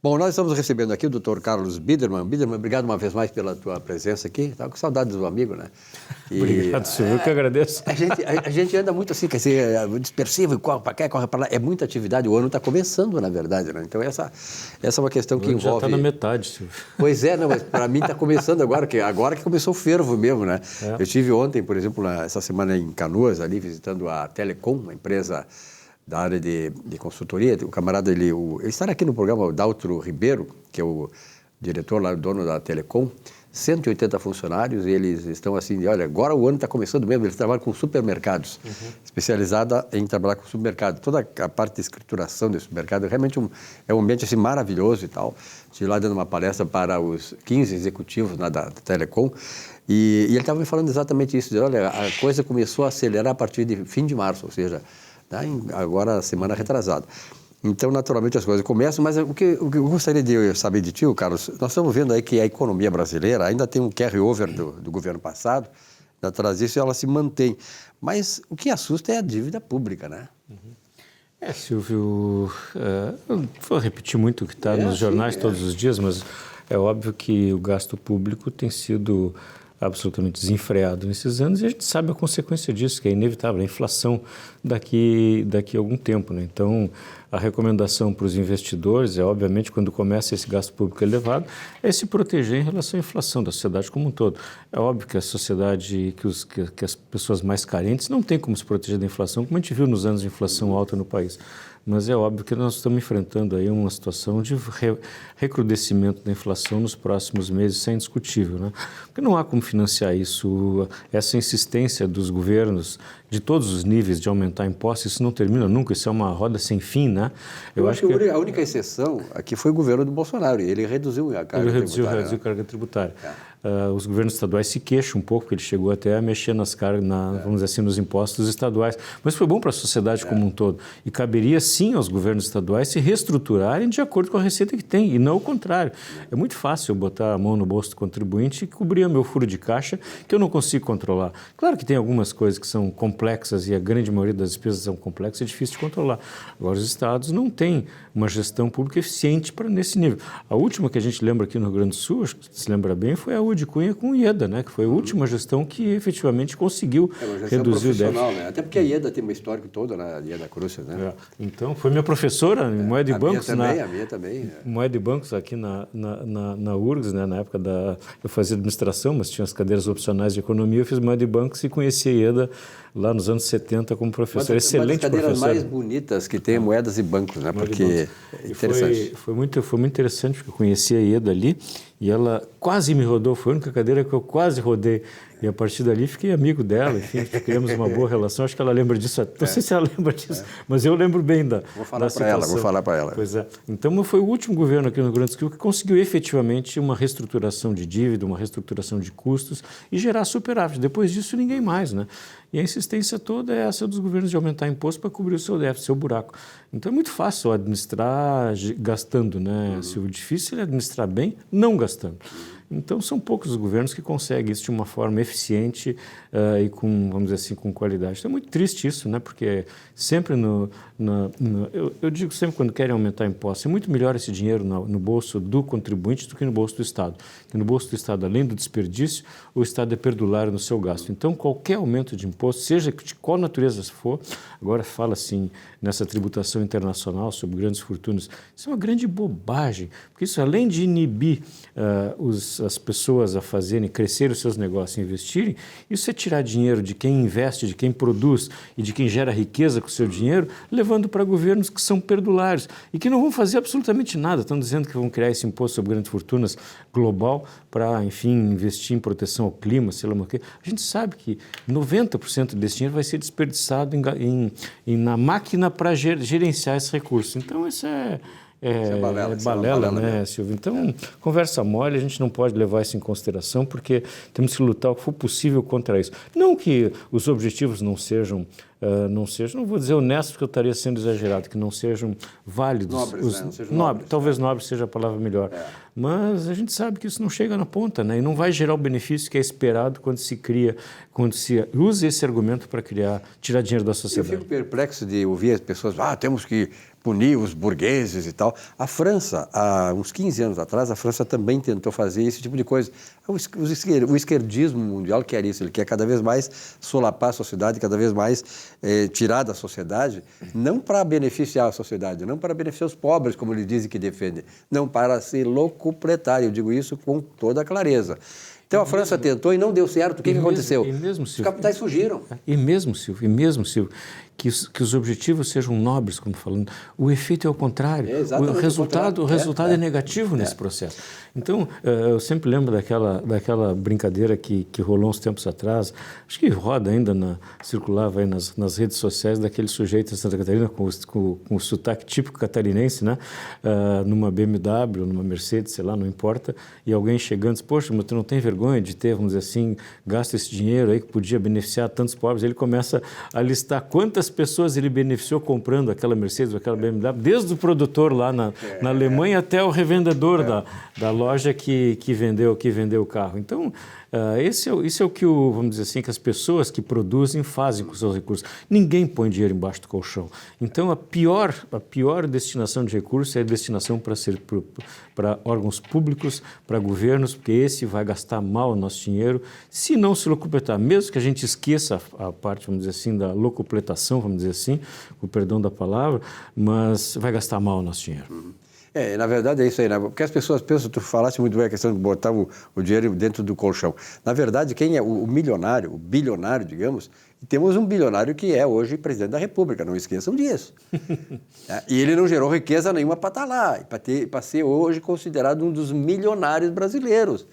Bom, nós estamos recebendo aqui o Dr. Carlos Biderman. Biderman, obrigado uma vez mais pela tua presença aqui. Estava com saudades do amigo, né? Obrigado, senhor. Eu que agradeço. A gente anda muito assim, quer dizer, dispersivo, corre para cá, corre para lá. É muita atividade. O ano está começando, na verdade, né? Então, essa é uma questão que envolve... Já está na metade, senhor. Pois é, não, mas para mim está começando agora que começou o fervo mesmo, né? É. Eu estive ontem, por exemplo, essa semana em Canoas, ali, visitando a Telecom, uma empresa da área de consultoria. O camarada, ele está aqui no programa, o Daltro Ribeiro, que é o diretor lá, o dono da Telecom, 180 funcionários, e eles estão assim, olha, agora o ano está começando mesmo, eles trabalham com supermercados, especializada em trabalhar com supermercados. Toda a parte de escrituração desse supermercado realmente é um ambiente assim, maravilhoso e tal. Estive lá dando uma palestra para os 15 executivos da Telecom, e ele estava me falando exatamente isso, olha, a coisa começou a acelerar a partir de fim de março, ou seja, agora semana retrasada. Então, naturalmente, as coisas começam, mas o que eu gostaria de saber de ti, Carlos, nós estamos vendo aí que a economia brasileira ainda tem um carry-over do governo passado, atrás disso ela se mantém, mas o que assusta é a dívida pública, né? Silvio, eu vou repetir muito o que está nos jornais todos os dias, mas é óbvio que o gasto público tem sido absolutamente desenfreado nesses anos e a gente sabe a consequência disso, que é inevitável, a inflação daqui a algum tempo, né? Então, a recomendação para os investidores é, obviamente, quando começa esse gasto público elevado, é se proteger em relação à inflação da sociedade como um todo. É óbvio que a sociedade, que as pessoas mais carentes não têm como se proteger da inflação, como a gente viu nos anos de inflação alta no país. Mas é óbvio que nós estamos enfrentando aí uma situação de recrudescimento da inflação nos próximos meses, isso é indiscutível, né? Porque não há como financiar isso, essa insistência dos governos de todos os níveis de aumentar impostos, isso não termina nunca, isso é uma roda sem fim, né? Eu acho que a única exceção aqui foi o governo do Bolsonaro, ele reduziu a carga tributária. Ele reduziu a carga tributária. Os governos estaduais se queixam um pouco, porque ele chegou até a mexer nas cargas, vamos dizer assim, nos impostos estaduais. Mas foi bom para a sociedade como um todo. E caberia, sim, aos governos estaduais se reestruturarem de acordo com a receita que tem, e não o contrário. É muito fácil eu botar a mão no bolso do contribuinte e cobrir o meu furo de caixa, que eu não consigo controlar. Claro que tem algumas coisas que são complexas, e a grande maioria das despesas são complexas, é difícil de controlar. Agora, os estados não têm uma gestão pública eficiente nesse nível. A última que a gente lembra aqui no Rio Grande do Sul, acho que se lembra bem, foi a de Cunha com o IEDA, né? Que foi a última gestão que efetivamente conseguiu reduzir o déficit. Né? Até porque a IEDA tem uma histórica toda, né? A IEDA Cruz, né? Então, foi minha professora em Moeda e Bancos. A minha também. Moeda e Bancos aqui na URGS, né? Na época eu fazia administração, mas tinha as cadeiras opcionais de economia, eu fiz Moeda e Bancos e conheci a IEDA lá nos anos 70 como professor. Excelente professor. Uma das cadeiras mais bonitas que tem Moedas e Bancos, né? Porque é interessante. Foi muito interessante, porque eu conheci a IEDA ali e ela quase me rodou, foi a única cadeira que eu quase rodei. E a partir dali fiquei amigo dela, enfim, criamos uma boa relação. Acho que ela lembra disso, não sei se ela lembra disso, mas eu lembro bem da situação. Vou falar para ela. Pois é. Então, foi o último governo aqui no Rio Grande do Sul que conseguiu efetivamente uma reestruturação de dívida, uma reestruturação de custos e gerar superávit. Depois disso, ninguém mais, né? E a insistência toda é essa dos governos de aumentar imposto para cobrir o seu déficit, seu buraco. Então, é muito fácil administrar gastando, né? Se o difícil é administrar bem, não gastando. Então, são poucos os governos que conseguem isso de uma forma eficiente e com, vamos dizer assim, com qualidade. Então, é muito triste isso, né? Porque sempre eu digo sempre quando querem aumentar impostos, é muito melhor esse dinheiro no bolso do contribuinte do que no bolso do Estado. Porque no bolso do Estado, além do desperdício, o Estado é perdulário no seu gasto. Então, qualquer aumento de imposto, seja de qual natureza for, agora fala assim nessa tributação internacional sobre grandes fortunas, isso é uma grande bobagem, porque isso, além de inibir as pessoas a fazerem, crescer os seus negócios e investirem, isso é tirar dinheiro de quem investe, de quem produz e de quem gera riqueza com o seu dinheiro, levando para governos que são perdulários e que não vão fazer absolutamente nada. Estão dizendo que vão criar esse imposto sobre grandes fortunas global para, enfim, investir em proteção ao clima, sei lá o quê. A gente sabe que 90% desse dinheiro vai ser desperdiçado na máquina para gerenciar esse recurso. Então, isso é balela, né, Silvio? Então, conversa mole, a gente não pode levar isso em consideração, porque temos que lutar o que for possível contra isso. Não que os objetivos não sejam não sejam, não vou dizer honestos porque eu estaria sendo exagerado, que não sejam válidos. Nobres, né? Não sejam nobres. Talvez nobre seja a palavra melhor. Mas a gente sabe que isso não chega na ponta, né? E não vai gerar o benefício que é esperado quando se usa esse argumento para tirar dinheiro da sociedade. Eu fico perplexo de ouvir as pessoas, temos que punir os burgueses e tal. A França, há uns 15 anos atrás, a França também tentou fazer esse tipo de coisa. O esquerdismo mundial quer isso, ele quer cada vez mais solapar a sociedade, cada vez mais tirar da sociedade, não para beneficiar a sociedade, não para beneficiar os pobres, como eles dizem que defendem, não para ser locupletário. Eu digo isso com toda a clareza. Então a França tentou e não deu certo. O que aconteceu? Os capitais fugiram. E mesmo, Silvio, que os objetivos sejam nobres, como falando, o efeito é o contrário. O resultado é negativo nesse processo. Então, eu sempre lembro daquela brincadeira que rolou uns tempos atrás, acho que roda ainda, circulava aí nas redes sociais, daquele sujeito de Santa Catarina com o sotaque típico catarinense, né? Numa BMW, numa Mercedes, sei lá, não importa, e alguém chegando diz, poxa, mas tu não tem vergonha de ter, vamos dizer assim, gasto esse dinheiro aí que podia beneficiar tantos pobres? Ele começa a listar quantas pessoas ele beneficiou comprando aquela Mercedes ou aquela BMW, desde o produtor lá na Alemanha até o revendedor da loja que vendeu o carro. Então, esse é o que, vamos dizer assim, que as pessoas que produzem fazem com os seus recursos. Ninguém põe dinheiro embaixo do colchão. Então, a pior destinação de recursos é a destinação para órgãos públicos, para governos, porque esse vai gastar mal o nosso dinheiro, se não se locupletar. Mesmo que a gente esqueça a parte, vamos dizer assim, da locupletação, vamos dizer assim, com o perdão da palavra, mas vai gastar mal o nosso dinheiro. Na verdade é isso aí, né? Porque as pessoas pensam, tu falaste muito bem a questão de botar o dinheiro dentro do colchão. Na verdade, quem é o milionário, o bilionário, digamos, temos um bilionário que é hoje presidente da República, não esqueçam disso. E ele não gerou riqueza nenhuma para estar lá, para ser hoje considerado um dos milionários brasileiros.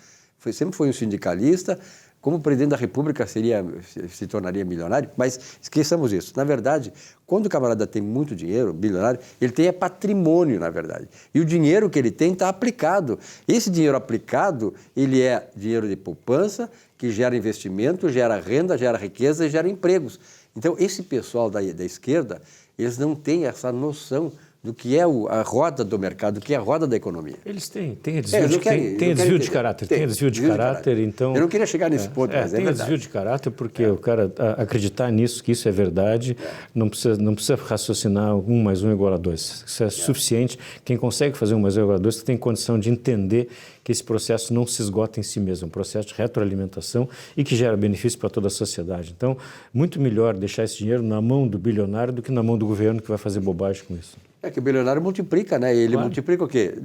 Sempre foi um sindicalista. Como presidente da República se tornaria milionário, mas esqueçamos isso. Na verdade, quando o camarada tem muito dinheiro, bilionário, ele tem patrimônio, na verdade. E o dinheiro que ele tem está aplicado. Esse dinheiro aplicado, ele é dinheiro de poupança, que gera investimento, gera renda, gera riqueza e gera empregos. Então, esse pessoal da esquerda, eles não têm essa noção do que é a roda do mercado, do que é a roda da economia. Eles têm desvio de caráter. Tem desvio de caráter, então... Eu não queria chegar nesse ponto, mas é verdade. Tem desvio de caráter porque o cara acreditar nisso, que isso é verdade, não precisa raciocinar 1 mais 1 igual a 2. Isso é suficiente. Quem consegue fazer 1 mais 1 igual a 2 tem condição de entender que esse processo não se esgota em si mesmo, é um processo de retroalimentação e que gera benefício para toda a sociedade. Então, muito melhor deixar esse dinheiro na mão do bilionário do que na mão do governo que vai fazer bobagem com isso. É que o bilionário multiplica, né? Ele multiplica o quê?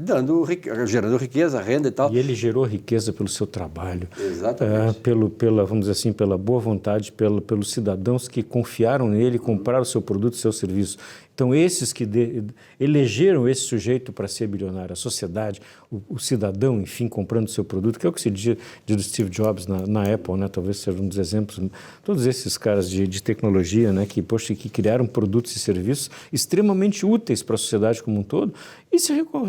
Gerando riqueza, renda e tal. E ele gerou riqueza pelo seu trabalho. Exatamente. Vamos dizer assim, pela boa vontade, pelos cidadãos que confiaram nele, compraram o seu produto, o seu serviço. Então, esses que elegeram esse sujeito para ser bilionário, a sociedade, o cidadão, enfim, comprando o seu produto, que é o que se diz do Steve Jobs na Apple, né? Talvez seja um dos exemplos. Todos esses caras de tecnologia, né? Que criaram produtos e serviços extremamente úteis para a sociedade como um todo e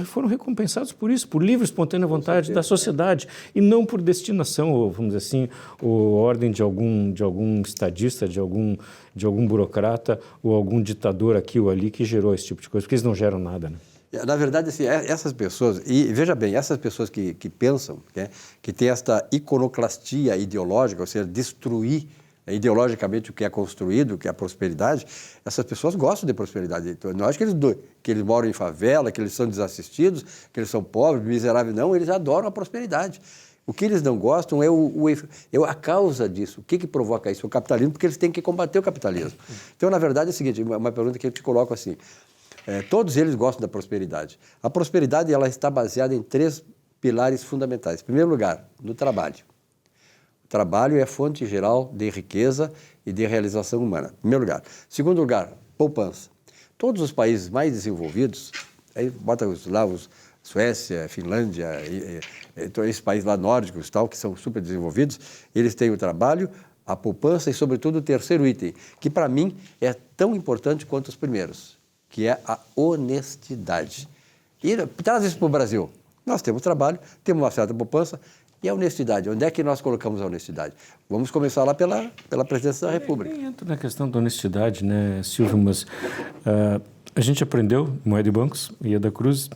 foram recompensados por isso, por livre e espontânea vontade da sociedade e não por destinação, ou, vamos dizer assim, ou ordem de algum estadista, de algum burocrata ou algum ditador aqui ou ali que gerou esse tipo de coisa, porque eles não geram nada, né? Na verdade, assim, essas pessoas, e veja bem, essas pessoas que pensam, que tem esta iconoclastia ideológica, ou seja, destruir ideologicamente o que é construído, o que é a prosperidade, essas pessoas gostam de prosperidade. Então, não acho que eles moram em favela, que eles são desassistidos, que eles são pobres, miseráveis, não, eles adoram a prosperidade. O que eles não gostam é a causa disso. O que provoca isso? O capitalismo, porque eles têm que combater o capitalismo. Então, na verdade, é o seguinte, uma pergunta que eu te coloco assim, todos eles gostam da prosperidade. A prosperidade ela está baseada em 3 pilares fundamentais. Em primeiro lugar, no trabalho. O trabalho é a fonte geral de riqueza e de realização humana. Em primeiro lugar. Em segundo lugar, poupança. Todos os países mais desenvolvidos, aí bota lá os Suécia, Finlândia, esses países lá nórdicos, tal, que são super desenvolvidos, eles têm o trabalho, a poupança e, sobretudo, o terceiro item, que para mim é tão importante quanto os primeiros, que é a honestidade. E traz isso para o Brasil. Nós temos trabalho, temos uma certa poupança, E a honestidade? Onde é que nós colocamos a honestidade? Vamos começar lá pela presidência da República. Eu entro na questão da honestidade, né, Silvio, mas a gente aprendeu, Moeda e Bancos, Ia da Cruz,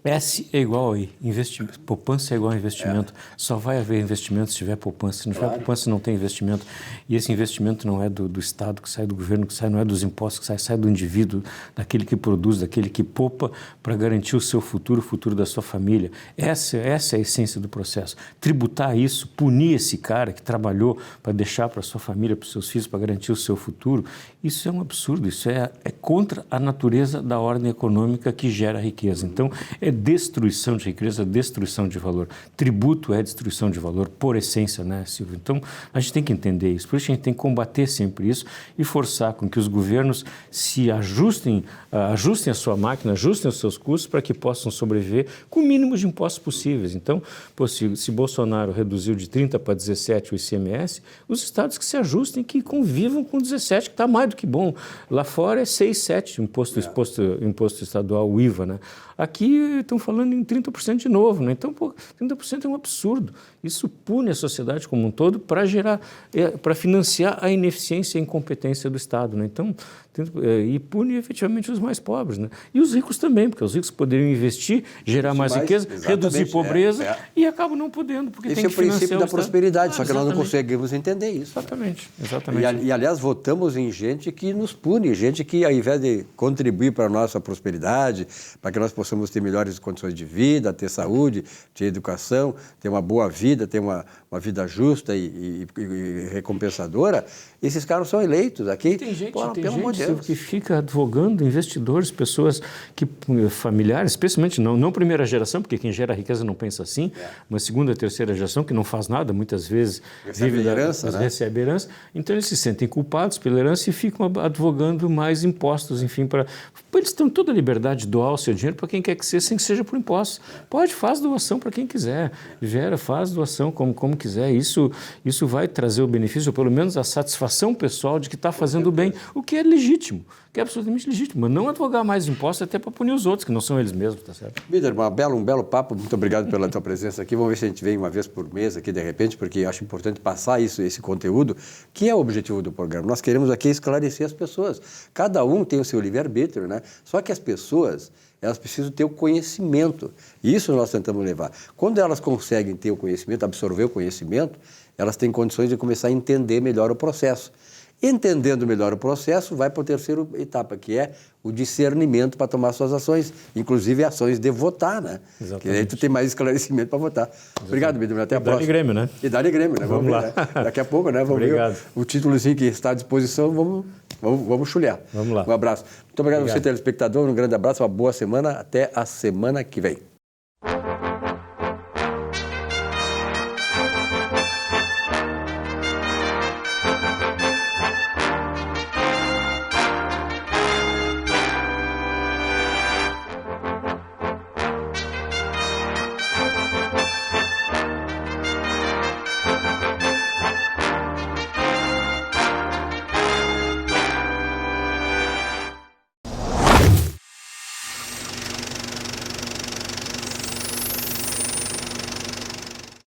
S é igual a I, investimento, poupança é igual a investimento. Só vai haver investimento se tiver poupança. Se não tiver poupança, não tem investimento. E esse investimento não é do Estado que sai, do governo que sai, não é dos impostos que sai do indivíduo, daquele que produz, daquele que poupa para garantir o seu futuro, o futuro da sua família. Essa é a essência do processo. Tributar isso, punir esse cara que trabalhou para deixar para a sua família, para os seus filhos, para garantir o seu futuro, isso é um absurdo. Isso é contra a natureza da ordem econômica que gera riqueza. Então, é destruição de riqueza, destruição de valor. Tributo é destruição de valor, por essência, né, Silvio? Então, a gente tem que entender isso. Por isso, a gente tem que combater sempre isso e forçar com que os governos se ajustem a sua máquina, ajustem os seus custos para que possam sobreviver com o mínimo de impostos possíveis. Então, se Bolsonaro reduziu de 30 para 17 o ICMS, os estados que se ajustem, que convivam com 17, que está mais do que bom. Lá fora é 6, 7 imposto estadual, o IVA, né? Aqui estão falando em 30% de novo, né? Então, 30% é um absurdo. Isso pune a sociedade como um todo para financiar a ineficiência e a incompetência do Estado, né? Então, e pune efetivamente os mais pobres, né? E os ricos também, porque os ricos poderiam investir, gerar mais riqueza, reduzir pobreza e acabam não podendo, porque esse tem que é o princípio da prosperidade, só que nós não exatamente. conseguimos entender isso. Exatamente. E, aliás, votamos em gente que nos pune, gente que, ao invés de contribuir para a nossa prosperidade, para que nós possamos ter melhores condições de vida, ter saúde, ter educação, ter uma boa vida, ter uma vida justa e recompensadora, esses caras são eleitos aqui. Tem gente Que fica advogando, investidores, pessoas que, familiares, especialmente não primeira geração, porque quem gera riqueza não pensa assim, mas segunda, terceira geração, que não faz nada, muitas vezes recebe herança, então eles se sentem culpados pela herança e ficam advogando mais impostos, enfim, eles têm toda a liberdade de doar o seu dinheiro para quem quer que seja, sem que seja por impostos. Faz doação para quem quiser, faz doação como quiser, isso vai trazer o benefício, ou pelo menos a satisfação pessoal de que está fazendo bem, o que é legítimo, que é absolutamente legítimo, mas não advogar mais impostos até para punir os outros, que não são eles mesmos, tá certo? Bider, um belo papo, muito obrigado pela tua presença aqui, vamos ver se a gente vem uma vez por mês aqui de repente, porque acho importante passar esse conteúdo, que é o objetivo do programa. Nós queremos aqui esclarecer as pessoas, cada um tem o seu livre-arbítrio, né? Só que as pessoas, elas precisam ter o conhecimento, e isso nós tentamos levar. Quando elas conseguem ter o conhecimento, absorver o conhecimento, elas têm condições de começar a entender melhor o processo. Entendendo melhor o processo, vai para a terceira etapa, que é o discernimento para tomar suas ações, inclusive ações de votar, né? Exatamente. Que aí tu tem mais esclarecimento para votar. Exatamente. Obrigado, Bider, até a próxima. E Grêmio, né? E Dá-lhe Grêmio, né? Vamos lá. Ver, né? Daqui a pouco, né? Vamos ver o títulozinho que está à disposição, vamos chulhar. Vamos lá. Um abraço. Muito obrigado a você, telespectador, um grande abraço, uma boa semana, até a semana que vem.